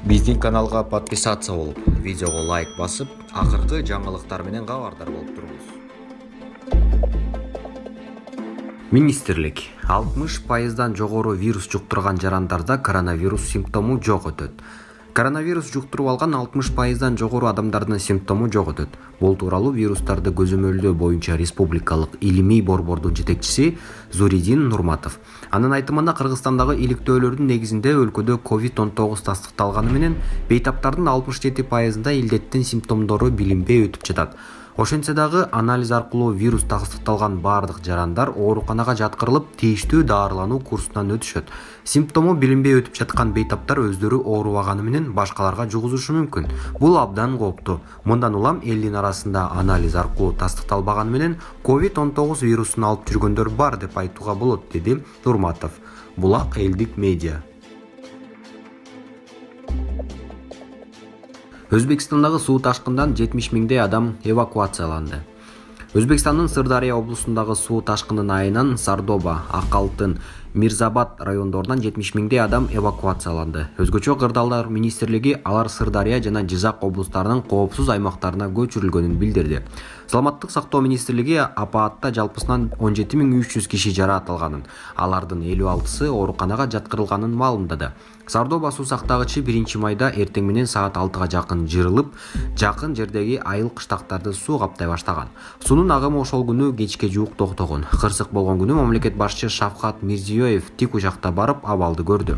Биздин каналга подписаться болуп, видеого лайк басып, акыркы жаңылыктар менен кабардар болуп туруңуз. Министрлик 60% жогору вирус жуктурган жарандарда коронавирус симптому жок өтөт. Коронавирус жуктуруп алган 60% жогору адамдардын симптому жок өтөт. Бул тууралуу вирустарды көзөмөлдөө боюнча республикалык илимий борбордун жетекчиси Зуридин Нурматов. Анын айтымында Кыргызстандагы иликтөөлөрдүн негизинде өлкөдө COVID-19 тастыкталганы менен бейтаптардын 67%-да илдеттин симптомдору билинбей өтүп жатат. Ошентсе дагы анализ аркылуу вирус тастыкталган бардык жарандар ооруканага жаткырылып, тийиштүү даарылануу курсунан өтүшөт. Симптому билинбей өтүп жаткан бейтаптар өздөрү оорубаганы менен башкаларга жугузушу мүмкүн. Бул абдан кооптуу. Мындан улам элдин арасында анализ аркылуу тастыкталбаганы менен COVID-19 вирусун алып жүргөндөр бар деп айтууга болот, деди Нурматов. Булак элдик медиа. Өзбекстандагы суу ташкындан 70 миңдей адам эвакуацияланды. Өзбекстандын Сырдария облусундагы суу ташкынын айынан Сардоба, Ак Алтын, Мирзабад райондорунан 70 миңдей адам эвакуацияланды. Өзгөчө Кырдаалдар министрлиги алар Сырдария жана Жизак облустарынын коопсуз аймактарына көчүрүлгөнүн билдирди. Саламаттык сактоо министрлиги апаатта жалпысынан 17.300 киши жарааталганын, алардын 56-сы ооруканага жаткырылганын маалымдады. Сардоба суу сактагычы 1-майда эртең менен саат 6-га жакын жырылып, жакын жердеги айыл кыштактарды суу каптай баштаган. Суунун агымы ошол күнү кечке жуук токтогон. Кырсык болгон күнү мамлекет башчы Шавкат Мирзиёев тик учакта барып абалды көрдү.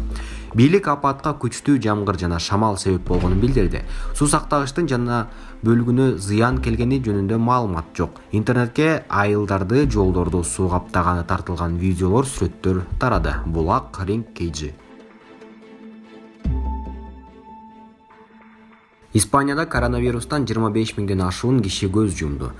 Бийлик апаатка күчтүү жамгыр жана шамал себеп болгонун билдирди. Суу сактагычтын жана бөлүгүнө зыян келгени жөнүндө маалымат жок. Интернетке айылдарды, жолдорду суу каптаганы тартылган видеолор, сүрөттөр тарады. Булак Ринг KG. Испанияда коронавирустан 25 миңден ашуун киши көз жумду.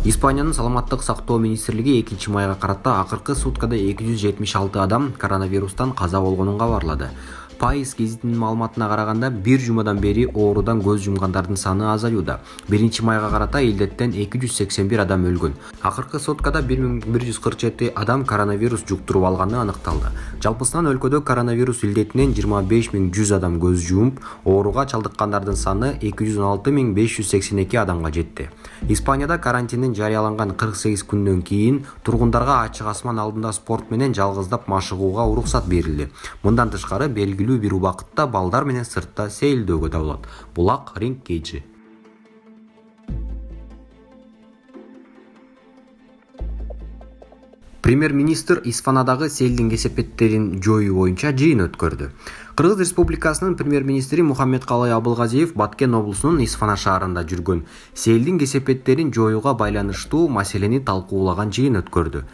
Испаниянын саламаттык сактоо министрлиги 2-майга карата акыркы суткада 276 адам коронавирустан каза болгонун кабарлады. Пайыз гезитинин маалыматына караганда, бир жумадан бери оорудан көз жумгандардын саны азаюуда. 1-майга карата илдеттен 281 адам өлгөн. Акыркы суткада 1147 адам коронавирус жуктуруп алганы аныкталды. Жалпысынан өлкөдө коронавирус илдетинен 25.100 адам көз жумуп, ооруга чалдыккандардын саны 216.582 адамга жетти. Испанияда карантиндин жарыяланган 48 күндөн кийин тургундарга ачык асман алдында спорт менен жалгыздап машыгууга уруксат берилди. Мындан тышкары белгилүү бир убакытта балдар менен сыртта сейилдөөгө да болот. Булак Ринг KG. Премьер-министр Исфанадагы селдин кесепеттерин жоюу боюнча жыйын өткөрдү. Кыргыз Республикасынын премьер-министри Мухаммедкалый Абылгазиев Баткен облусунун Исфана шаарында жүргөн селдин кесепеттерин жоюуга байланыштуу маселени талкуулаган жыйын өткөрдү.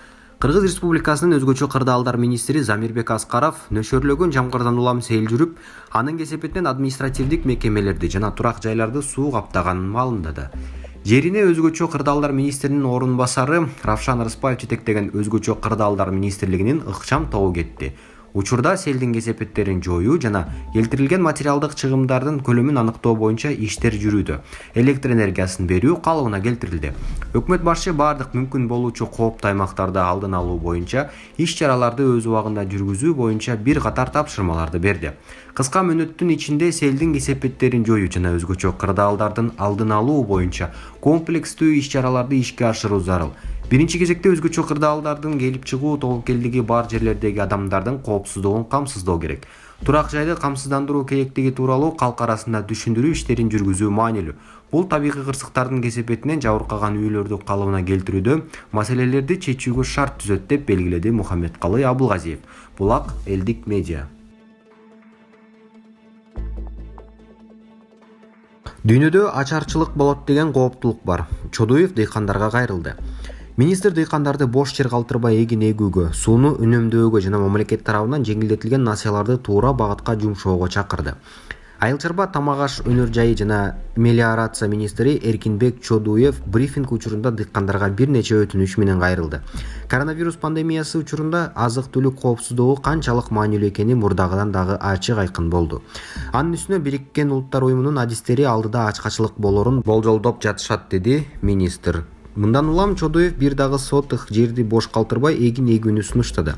Кыргыз Республикасынын өзгөчө кырдаалдар министри Замирбек Аскаров нөшөрлөгөн жамгырдан улам сел жүрүп, анын кесепетинен административдик мекемелерди жана турак жайларды суу каптаганын маалымдады. Жерине өзгөчө кырдаалдар министринин орун басары Равшан Рыспаев жетектеген өзгөчө кырдаалдар министрлигинин ыкчам тобу кетти. Учурда селдин кесепеттерин жоюу жана келтирилген материалдык чыгымдардын көлөмүн аныктоо боюнча иштер жүрүүдө. Электр энергиясын берүү калыбына келтирилди. Өкмөт башчы бардык мүмкүн болуучу кооптуу аймактарды алдын алуу боюнча иш-чараларды өз убагында жүргүзүү боюнча бир катар тапшырмаларды берди. Кыска мөөнөттүн ичинде селдин кесепеттерин жоюу жана өзгөчө кырдаалдардын алдын алуу боюнча комплекстүү иш-чараларды ишке ашыруу зарыл. Биринчи кезекте өзгөчө кырдаалдардын келип чыгуу тобокелдиги бар жерлердеги адамдардын коопсуздугун камсыздоо керек. Турак жайды камсыздандыруу керектиги тууралуу калк арасында түшүндүрүү иштерин жүргүзүү маанилүү. Бул табигый кырсыктардын кесепетинен жабыркаган үйлөрдү калыбына келтирүүдө маселелерди чечүүгө шарт түзөт деп белгиледи Мухаммедкалый Абылгазиев. Булак элдик медиа. Дүйнөдө ачарчылык болот деген кооптулук бар. Чодуев дыйкандарга кайрылды. Министр дыйкандарды бош жер калтырбай эгин эгүүгө, сууну үнөмдөөгө жана мамлекет тарабынан жеңилдетилген насыяларды туура багытка жумшоого чакырды. Айыл чарба, тамак аш өнөр жайы жана мелиорация министри Эркинбек Чодуев брифинг учурунда дыйкандарга бир нече өтүнүч менен кайрылды. Коронавирус пандемиясы учурунда азык-түлүк коопсуздугу канчалык маанилүү экени мурдагыдан дагы ачык айкын болду. Анын үстүнө Бириккен Улуттар уюмунун адистери алдыда ачкачылык болорун болжолдоп жатышат, деди министр. Мындан улам Чодуев бир дагы сотых жерди бош калтырбай эгин эгүүнү сунуштады.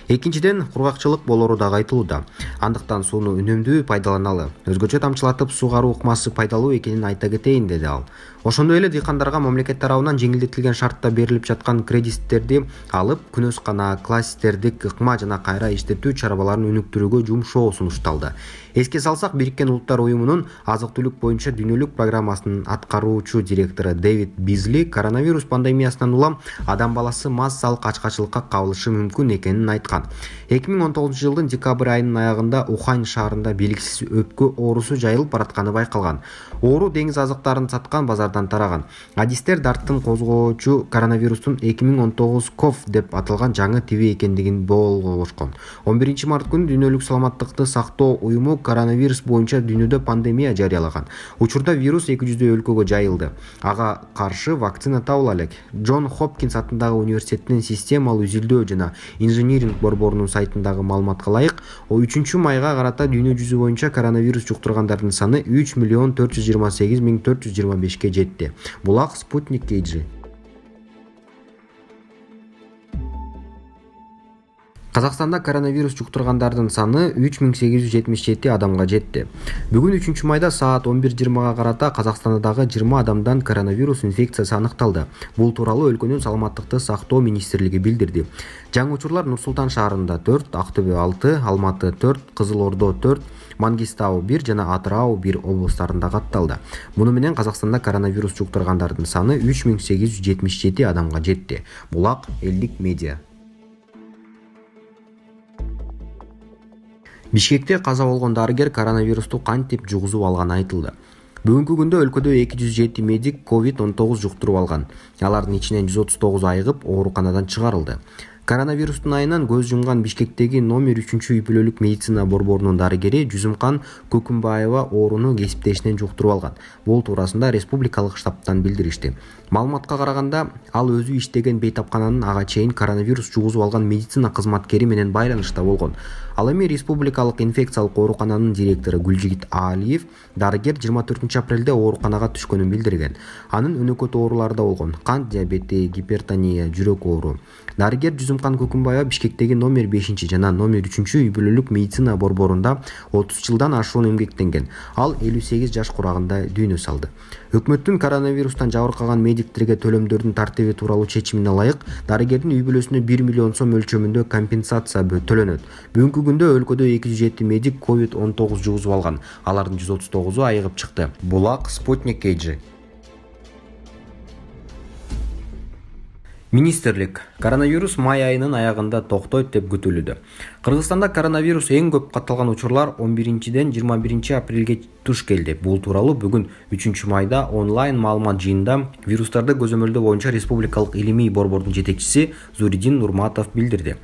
Экинчиден, кургакчылык болору дагы айтылууда. Андыктан сууну үнөмдүү пайдаланалы, өзгөчө тамчылатып сугаруу ыкмасы пайдалуу экенин айта кетейин, деди ал. Ошондой эле дыйкандарга мамлекет тарабынан жеңилдетилген шартта берилип жаткан кредиттерди алып, күнөскана, кластердик ыкма жана кайра иштетүү чарабаларын өнүктүрүүгө жумшоо сунушталды. Эске салсак, Бириккен Улуттар уюмунун азык-түлүк боюнча дүйнөлүк программасынын аткаруучу директору Дэвид Бизли коронавирус пандемиясынан улам адам баласы массалык ачкачылыкка кабылышы мүмкүн экенин айткан. 2019-жылдын декабрь айынын аягында Ухань шаарында белгисиз өпкө оорусу жайылып баратканы байкалган. Оору деңиз азыктарын саткан базардан тараган. Адистер дарттын козгоочу коронавирустун 2019 КОВ деп аталган жаңы тиби экендигин болгошкон. 11 март күнү Дүйнөлүк саламаттыкты сактоо уюму коронавирус боюнча дүйнөдө пандемия жарыялаган. Учурда вирус 200 өлкөгө жайылды. Ага каршы вакцина табыла элек. Джон Хопкинс атындагы университеттин системалуу изилдөө жана инжиниринг борборунун сайтындагы маалыматка ылайык, 3 майга карата дүйнө жүзү боюнча коронавирус жуктургандардын саны 3.428.425 жетти. Булак Спутник KG. Казакстанда коронавирус жуктургандардын саны 3877 адамга жетти. Бүгүн 3 майда саат 11:20 карата Казакстандагы 20 адамдан коронавирус инфекциясы аныкталды. Бул тууралуу өлкөнүн саламаттыкты сактоо министрлиги билдирди. Жаңы учурлар Нур-Султан шаарында 4, Актөбө 6, Алматы 4, Кызыл Ордо 4, Мангистау 1 жана Атырау 1 облустарында катталды. Муну менен Казакстанда коронавирус жуктургандардын саны 3877 адамга жетти. Булак элдик медиа. Бишкекте каза болгон дарыгер коронавирусту кантип жугузуп алганы айтылды. Бүгүнкү күндө өлкөдө 207 медик COVID-19 жуктуруп алган. Алардын ичинен 139 айыгып ооруканадан чыгарылды. Коронавирустун айынан көз жумган Бишкектеги номер 3 үй бүлөлүк медицина борборунун дарыгери Жүзүмкан Көкүмбаева ооруну кесиптешинен жуктуруп алган. Бул туурасында республикалык штабтан билдиришти. Маалыматка караганда, ал өзү иштеген бейтапкананын ага чейин коронавирус жугузуп алган медицина кызматкери менен байланышта болгон. Ал эми республикалык инфекциялык оорукананын директору Гүлжигит Алиев дарыгер 24 апрелде ооруканага түшкөнүн билдирген. Анын өнөкөт оорулары да болгон: кант диабети, гипертония, жүрөк оору. Дарыгер Жүзүмкан Көкүмбаева Бишкектеги номер 5 жана номер 3 үй бүлөлүк медицина борборунда 30 жылдан ашуун эмгектенген. Ал 58 жаш курагында дүйнө салды. Өкмөттүн коронавирустан жабыркаган медиктерге төлөмдөрдүн тартиби тууралуу чечимине ылайык, дарыгердин үй бүлөсүнө 1 миллион сом өлчөмүндө компенсация төлөнөт. Бүгүнкү күндө өлкөдө 207 медик COVID-19 жугузуп алган. Алардын 139-у айыгып чыкты. Булак Спутник KG. Министрлик коронавирус май айынын аягында токтойт деп күтүлүүдө. Кыргызстанда коронавирус эң көп катталган учурлар 11-ден 21 апрелге туш келди. Бул тууралуу бүгүн 3 майда онлайн маалымат жыйынында вирустарды көзөмөлдөө боюнча республикалык илимий борбордун жетекчиси Зуридин Нурматов билдирди.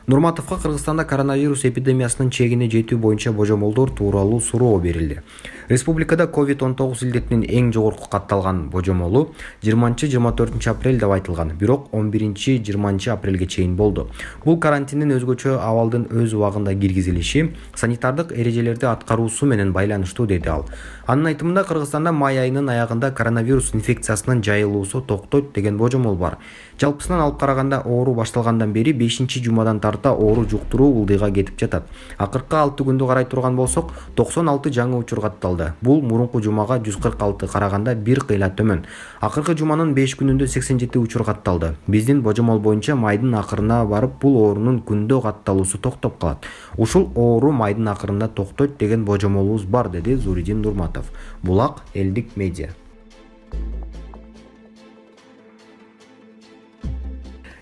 Нурматовго Кыргызстанда коронавирус эпидемиясынын чегине жетүү боюнча божомолдор тууралуу суроо берилди. Республикада COVID-19 илдетинин эң жогорку катталган божомолу 20-24 апрель деп айтылган, бирок 11-20 апрелге чейин болду. Бул карантиндин өзгөчө абалдын өз убагында киргизилиши санитардык эрежелерди аткаруусу менен байланыштуу, деди ал. Анын айтымында Кыргызстанда май айынын аягында коронавирус инфекциясынын жайылуусу токтойт деген божомол бар. Жалпысынан алып караганда оору башталгандан бери 5-жумадан тарта оору жуктуруу ылдыйга кетип жатат. Акыркы 6 күндү карай турган болсок, 96 жаңы учур катталды. Бул мурунку жумага 146 караганда бир кыйла төмөн. Акыркы жуманын 5 күнүндө 87 учур катталды. Биздин божомол боюнча майдын акырына барып бул оорунун күндө катталуусу токтоп калат. Ушул оору майдын акырында токтойт деген божомолубуз бар, деди Зуридин Нурматов. Булак элдик медиа.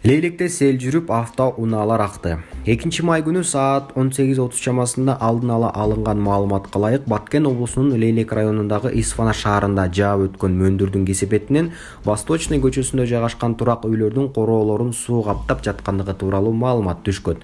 Лейлекте сел жүрүп, авто унаалар акты. 2 май күнү саат 18:30 чамасында алдын ала алынган маалыматка ылайык Баткен облусунун Лейлек районундагы Исфана шаарында жаап өткөн мөндүрдүн кесепетинен Восточный көчөсүндө жайгашкан турак үйлөрдүн короолорун суу каптап жаткандыгы тууралуу маалымат түшкөн.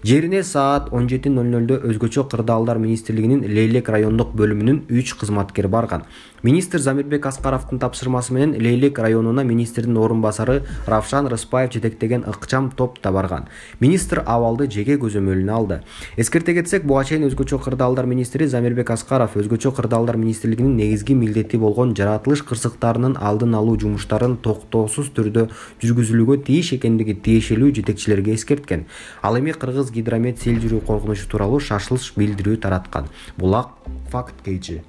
Жерине саат 17:00 өзгөчө кырдаалдар министрлигинин Лейлек райондук бөлүмүнүн 3 кызматкери барган. Министр Замирбек Аскаровдун тапшырмасы менен Лейлек районуна министрдин орун басары Равшан Рыспаев жетектеген ыкчам топ да барган. Министр абалды жеке көзөмөлүнө алды. Эскерте кетсек, буга чейин өзгөчө кырдаалдар министри Замирбек Аскаров өзгөчө кырдаалдар министрлигинин негизги милдети болгон жаратылыш кырсыктарынын алдын алуу жумуштарын токтоосуз түрдө жүргүзүлүүгө тийиш экендиги тиешелүү жетекчилерге эскерткен. Ал эми Кыргыз Гидромет сел жүрүү коркунучу тууралуу шашылыш билдирүү тараткан. Булак факт KG.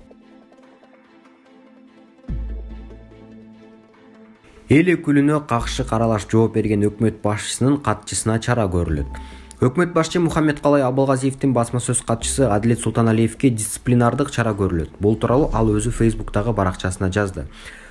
Эл өкүлүнө какшы каралаш жооп берген өкмөт башчысынын катчысына чара көрүлөт. Өкмөт башчы Мухаммедкалай Абылгазиевдин басма сөз катчысы Адилет Султаналиевге дисциплинардык чара көрүлөт. Бул тууралуу ал өзү Фейсбуктагы баракчасына жазды.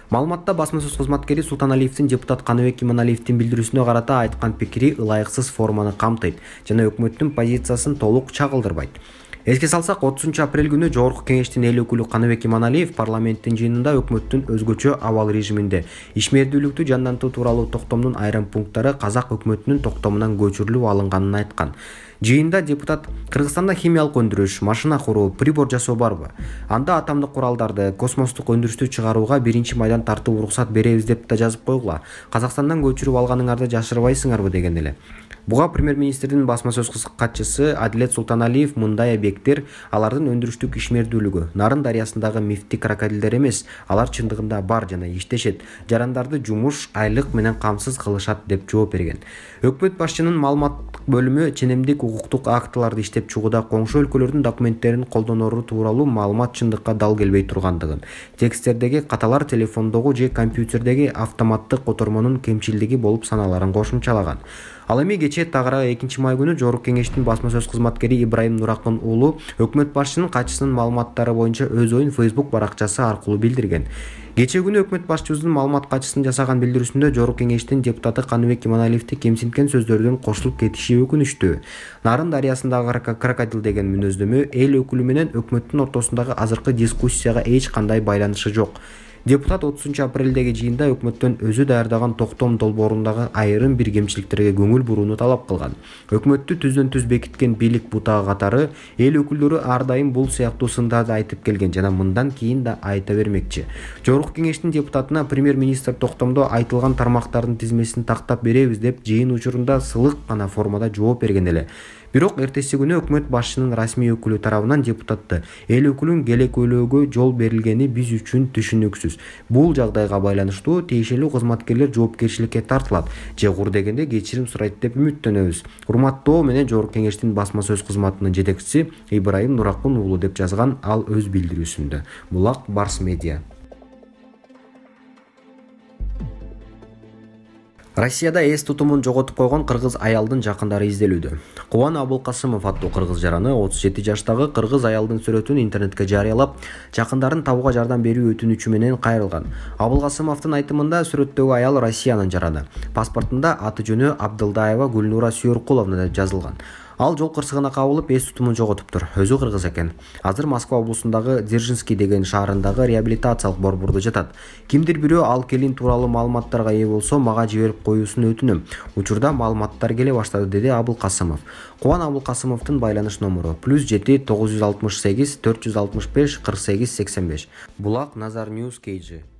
Маалыматта басма сөз кызматкери Султаналиевдин депутат Каныбек Иманалиевдин билдирүүсүнө карата айткан пикири ылайыксыз форманы камтыйт жана өкмөттүн позициясын толук чагылдырбайт. Эске салсак, 30 апрель күнү Жогорку Кеңештин эл өкүлү Каныбек Иманалиев парламенттин жыйынында өкмөттүн өзгөчө абал режиминде ишмердүүлүктү жандантуу тууралуу токтомдун айрым пункттары казак өкмөтүнүн токтомунан көчүрүлүп алынганын айткан. Жыйында депутат Кыргызстанда химиялык өндүрүш, машина куруу, прибор жасоо барбы? Анда атомдук куралдарды, космостук өндүрүштү чыгарууга 1-майдан тартуу уруксат беребиз деп да жазып койгула. Казакстандан көчүрүп алганыңарды жашырбайсыңарбы деген эле. Буга премьер-министрдин басма сөз катчысы Адилет Султаналиев мындай объекттер алардын өндүрүштүк ишмердүүлүгү Нарын дарыясындагы мифтик крокодилдер эмес, алар чындыгында бар жана иштешет. Жарандарды жумуш, айлык менен камсыз кылышат деп жооп берген. Өкмөт башчынын маалыматтык бөлүмү ченемдик укуктук актыларды иштеп чыгууда коңшу өлкөлөрдүн документтерин колдонору тууралуу маалымат чындыкка дал келбей тургандыгын, тексттердеги каталар телефондогу же компьютердеги автоматтык котормонун кемчилдиги болуп саналарын кошумчалаган. Ал эми кечээ тагыраагы 2-май күнү Жогорку Кеңештин басма сөз кызматкери Ибраим Нуракын уулу өкмөт башчынын катчысынын маалыматтары боюнча өз оюн Facebook баракчасы аркылуу билдирген. Кечээ күнү өкмөт башчыбыздын маалымат катчысынын жасаган билдирүүсүндө Жогорку Кеңештин депутаты Каныбек Иманалиевди кемсинткен сөздөрдөн кошулуп кетиши өкүнүчтүү. Нарын дарыясындагы крокодил деген мүнөздөмө эл өкүлү менен өкмөттүн ортосундагы азыркы дискуссияга эч кандай байланышы жок. Депутат 30 апрелдеги жыйында өкмөттөн өзү даярдаган токтом долбоорундагы айрым бир кемчиликтерге көңүл бурууну талап кылган. Өкмөттү түздөн түз бекиткен бийлик бутагы катары эл өкүлдөрү ар дайым бул сыяктуу сындарды айтып келген жана мындан кийин да айта бермекчи. Жогорку Кеңештин депутатына премьер-министр токтомдо айтылган тармактардын тизмесин тактап беребиз деп жыйын учурунда сылык гана формада жооп берген эле. Бирок эртеси күнү өкмөт башчынын расмий өкүлү тарабынан депутатты эл өкүлүн келекөөлөөгө жол берилгени биз үчүн түшүнүксүз. Бул жагдайга байланыштуу тиешелүү кызматкерлер жоопкерчиликке тартылат же кур дегенде кечирим сурайт деп үмүттөнөбүз. Урматтоо менен Жогорку Кеңештин басма сөз кызматынын жетекчиси Ибраим Нуракын уулу деп жазган ал өз билдирүүсүндө. Булак Барс Медиа. Россияда эс тутумун жоготуп койгон кыргыз аялдын жакындары изделүүдө. Кубан Абылкасымов аттуу кыргыз жараны 37 жаштагы кыргыз аялдын сүрөтүн интернетке жарыялап, жакындарын табууга жардам берүү өтүнүчү менен кайрылган. Абылкасымовдун айтымында сүрөттөгү аял Россиянын жараны. Паспортунда аты жөнү Абдылдаева Гүлнура Сүйөркуловна деп жазылган. Ал жол кырсыгына кабылып эс тутумун жоготуптур. Өзү кыргыз экен. Азыр Москва облусундагы Дзержинский деген шаарындагы реабилитациялык борбордо жатат. Кимдир бирөө ал келин тууралуу маалыматтарга ээ болсо, мага жиберип коюусун өтүнөм. Учурда маалыматтар келе баштады, деди Абылкасымов. Кубан Абылкасымовдун байланыш номуру +7 968 465 48 85. Булак Назар News KG.